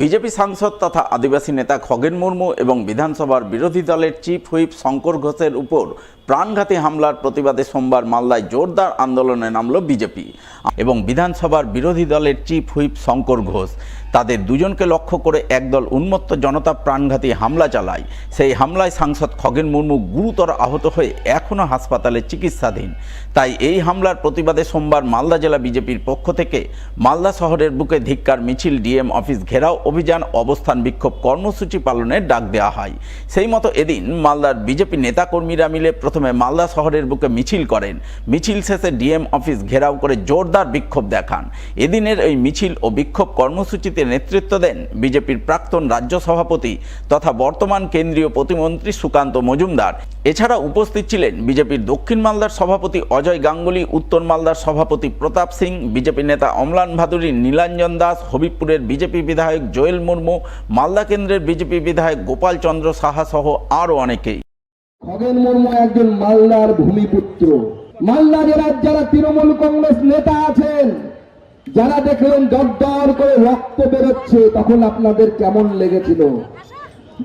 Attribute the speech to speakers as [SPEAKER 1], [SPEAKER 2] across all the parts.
[SPEAKER 1] BJP সাংসদ তথা আদিবাসী নেতা খগেন মুর্মু এবং বিধানসভার বিরোধী দলের চিফ হুইপ শঙ্কর ঘোষের উপর প্রাণঘাতী হামলার প্রতিবাদে সোমবার মালদায় জোরদার আন্দোলনে নামল বিজেপি এবং বিধানসভার বিরোধী দলের চিফ হুইপ শঙ্কর ঘোষ তাদের দুজনকে লক্ষ্য করে একদল উন্মত্ত জনতা প্রাণঘাতী হামলা চালায়। সেই হামলায় সাংসদ খগেন মুর্মু গুরুতর আহত হয়ে এখনও হাসপাতালে চিকিৎসাধীন। তাই এই হামলার প্রতিবাদে সোমবার মালদা জেলা বিজেপির পক্ষ থেকে মালদা শহরের বুকে ধিক্কার মিছিল, ডিএম অফিস ঘেরাও অভিযান, অবস্থান বিক্ষোভ কর্মসূচি পালনের ডাক দেওয়া হয়। সেই মতো এদিন মালদার বিজেপি নেতাকর্মীরা মিলে প্রথমে মালদা শহরের বুকে মিছিল করেন। মিছিল শেষে ডিএম অফিস ঘেরাও করে জোরদার বিক্ষোভ দেখান। এদিনের এই মিছিল ও বিক্ষোভ কর্মসূচিতে নেতৃত্ব দেন বিজেপির প্রাক্তন রাজ্য সভাপতি তথা বর্তমান কেন্দ্রীয় প্রতিমন্ত্রী সুকান্ত মজুমদার। এছাড়া উপস্থিত ছিলেন বিজেপির দক্ষিণ মালদার সভাপতি অজয় গাঙ্গুলি, উত্তর মালদার সভাপতি প্রতাপ সিং, বিজেপি নেতা অম্লান ভাদুরী, নীলাঞ্জন দাস, হবিবপুরের বিজেপি বিধায়ক জোয়েল মুর্মু, মালদা কেন্দ্রের বিজেপি বিধায়ক গোপাল চন্দ্র সাহা সহ আরও অনেকেই।
[SPEAKER 2] খগেন মুর্মু একজন মালদার ভূমিপুত্র। মালদা জেলার যারা তৃণমূল কংগ্রেস নেতা আছেন, যারা দেখলেন দরদর করে রক্ত বেরোচ্ছে, তখন আপনাদের কেমন লেগেছিল?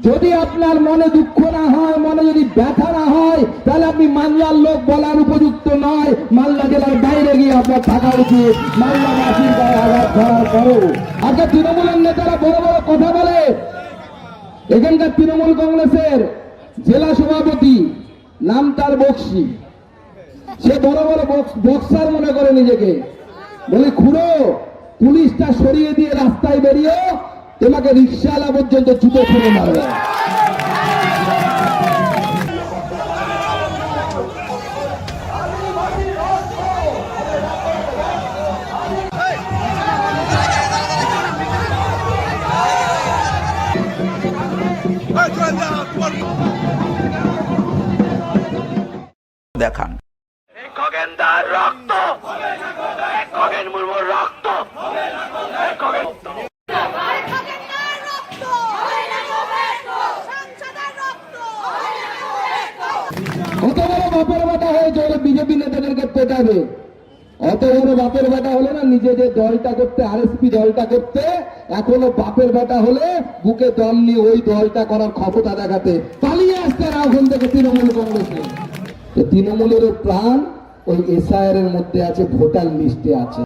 [SPEAKER 2] যদি আপনার মনে দুঃখ না হয়, মনে যদি ব্যথা না হয়, তাহলে আপনি মালদার লোক বলার উপযুক্ত নয়। মালদা জেলার বাইরে গিয়ে আপনার থাকা উচিত। মালদাবাসীর গায়ে আঘাত করার পরও আজকে তৃণমূলের নেতারা বড় বড় কথা বলে। এখানকার তৃণমূল কংগ্রেসের জেলা সভাপতি নাম তার বক্সি, সে বড় বড় বক্সার মনে করে নিজেকে, বলে খুড়ো পুলিশটা সরিয়ে দিয়ে রাস্তায় বেরিয়ে তোমাকে রিক্সাওয়ালা পর্যন্ত জুতো ছুঁড়ে মারবে।
[SPEAKER 1] দেখান
[SPEAKER 3] খগেনদার রক্ত, খগেন মুর্মুর রক্ত,
[SPEAKER 2] অত বড় বাপের বেটা হয়েছে বিজেপি নেতাদেরকে পেটাবে। অত বড় বাপের বেটা হলে না, নিজে যে দলটা করতে, আরএসপি দলটা করতে, এখনো বাপের বেটা হলে বুকে দম নিয়ে ওই দলটা করার ক্ষমতা দেখাতে পালিয়ে আসতে না ওখান থেকে তৃণমূল কংগ্রেসে। তৃণমূলের প্রাণ ওই এসআইআর এর মধ্যে আছে, ভোটার লিস্টে আছে।